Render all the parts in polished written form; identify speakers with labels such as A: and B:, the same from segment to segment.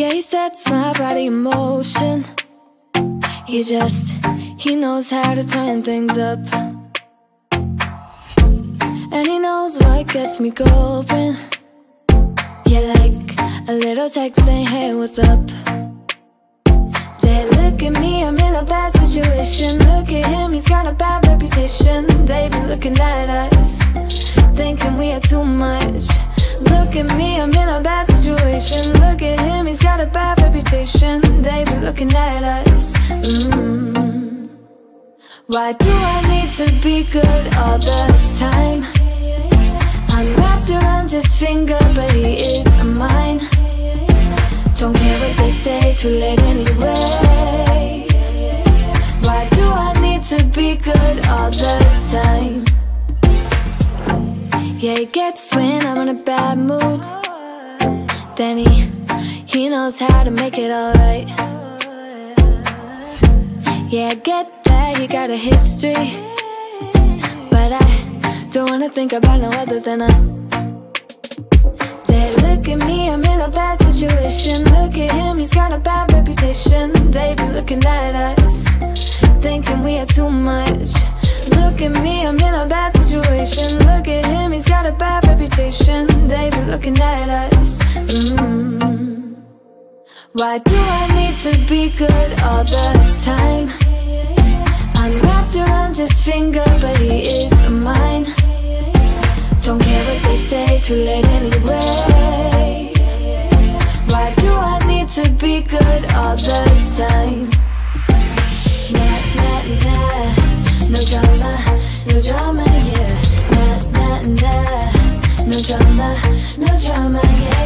A: Yeah, he sets my body in motion. He knows how to turn things up. And he knows what gets me going. Yeah, like a little text saying, hey, what's up? They look at me, I'm in a bad situation. Look at him, he's got a bad reputation. They be looking at us, thinking we are too much. Look at me, I'm in a bad situation. Look at him, he's got a bad reputation. They be looking at us. Why do I need to be good all the time? I'm wrapped around his finger, but he is mine. Don't care what they say, too late anyway. Why do I need to be good all the time? Yeah, he gets when I'm in a bad mood. Then he knows how to make it alright. Yeah, I get that you got a history, but I don't wanna think about no other than us. They look at me, I'm in a bad situation. Look at him, he's got a bad reputation. They be looking at us, thinking we are too much. Look at me, I'm in a bad situation. Look at him, he's got a bad reputation. They be looking at us. Why do I need to be good all the time? I'm wrapped around his finger, but he is mine. Don't care what they say, too late anyway. Why do I need to be good all the time? Nah, nah, nah, no drama, yeah. Nah, nah, nah, no drama,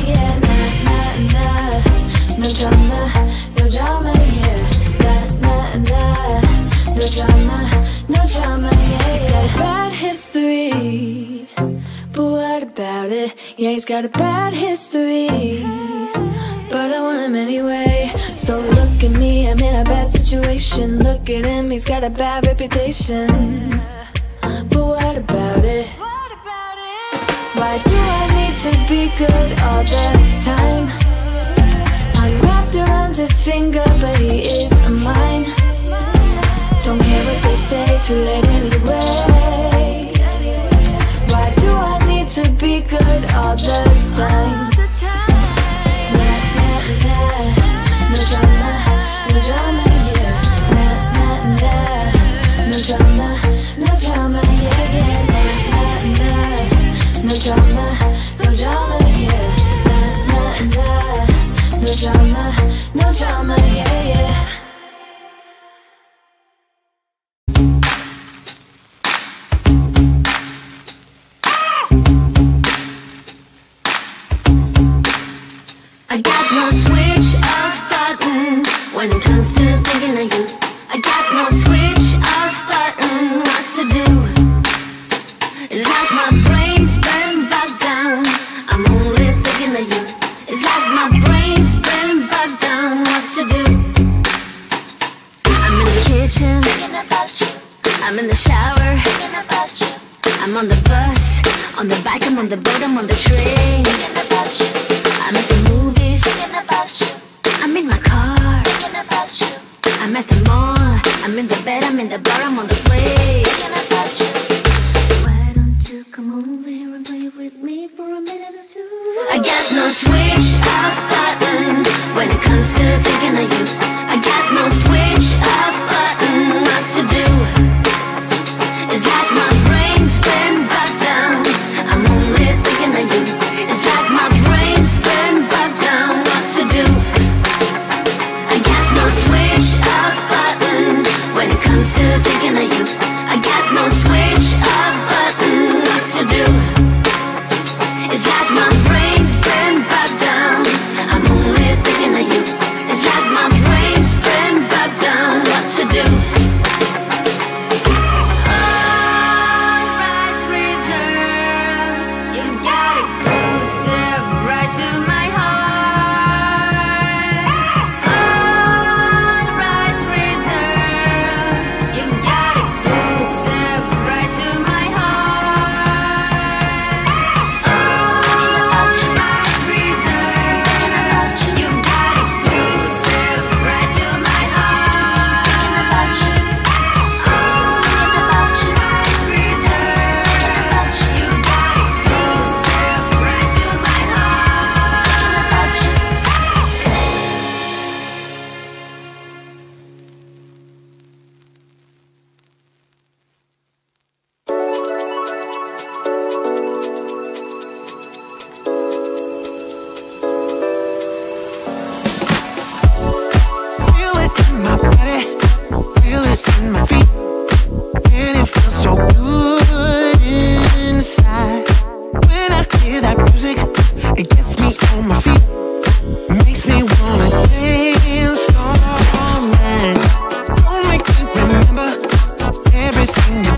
A: yeah. Nah, nah, nah, no drama, yeah. Nah, nah, nah, no drama, yeah. He's got a bad history, but what about it? Yeah, he's got a bad history, but I want him anyway. So look at me, I'm in a bad situation. Look at him, he's got a bad reputation, but what about it? Why do I need to be good all the time? I'm wrapped around his finger, but he is mine. Don't care what they say, too late anyway. Why do I need to be good all the time? Nah, nah, nah, no drama, yeah. Nah, nah, nah, no drama, yeah. Nah, nah, nah, no drama, yeah. Nah, nah, nah, no drama, yeah.
B: I got no switch off button when it comes to thinking of you. I got no switch off button what to do. It's like my brain's been bogged down, I'm only thinking of you. It's like my brain's been bogged down, what to do. I'm in the kitchen, thinking about you. I'm in the shower, thinking about you. I'm on the bus, on the bike, I'm on the boat, I'm on the train, thinking about you. I'm at the movies, thinking about you. I'm in my car, thinking about you. I'm at the mall, I'm in the bed, I'm in the bar, I'm on the plane, thinking about you. Why don't you come over here and play with me for a minute or two? I got no switch off button when it comes to thinking of you. I got no switch off button what to do. It's like my brain's been bogged down, I'm only thinking of you. It's like my brain's been bogged down, what to do. I got no switch off button when it comes to thinking of you. I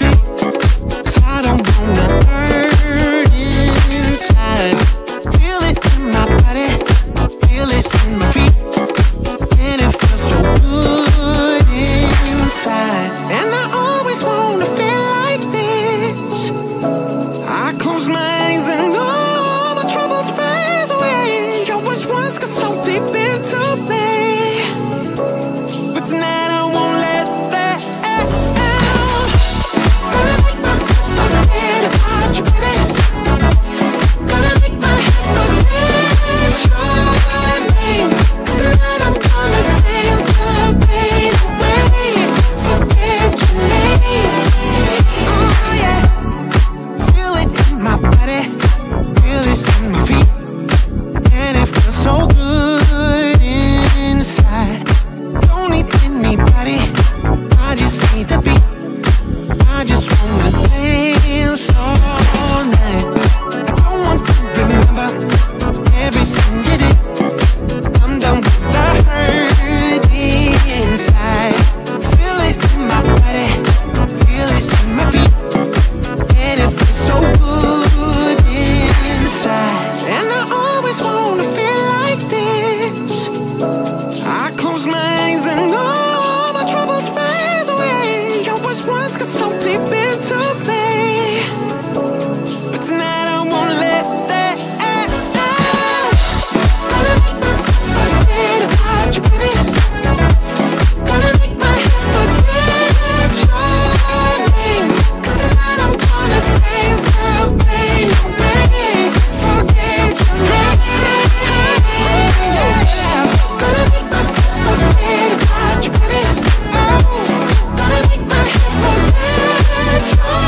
C: beat. 'Cause I don't wanna hurt inside. Feel it in my body, feel it in my feet, and it feels so good inside. And I always wanna feel like this. I close my eyes and all my troubles fade away. Your wish once got so deep into me, but tonight I won't let that out. Gonna make myself forget about you, baby. Gonna make my head forget your name. 'Cause tonight I'm gonna dance the pain away. Forget your name. Oh yeah. Feel it in my body, feel it in my feet, and it feels so good inside. Don't need anybody, I just need the beat. I just wanna dance all night. I don't want to remember everything you did. I'm done with the hurt inside. Feel it in my body, feel it in my feet, and it feels so good inside. And I always wanna feel like this. I close my eyes and all my troubles fade away. Your words once got so deep into me, but tonight I won't let that out. Gonna make myself forget about you, baby. Gonna make my head forget your name. 'Cause tonight I'm gonna dance the pain away. Forget your name. Gonna make myself forget about you, baby. Oh, gonna make my head forget your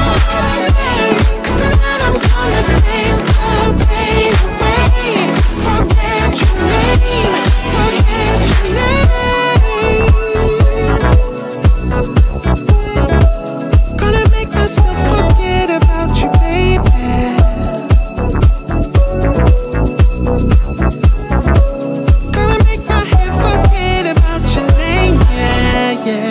C: name. 'Cause tonight I'm gonna dance the pain away. Forget your name. Forget your name. Gonna make myself forget about you, baby. Gonna make my head forget about your name, yeah, yeah.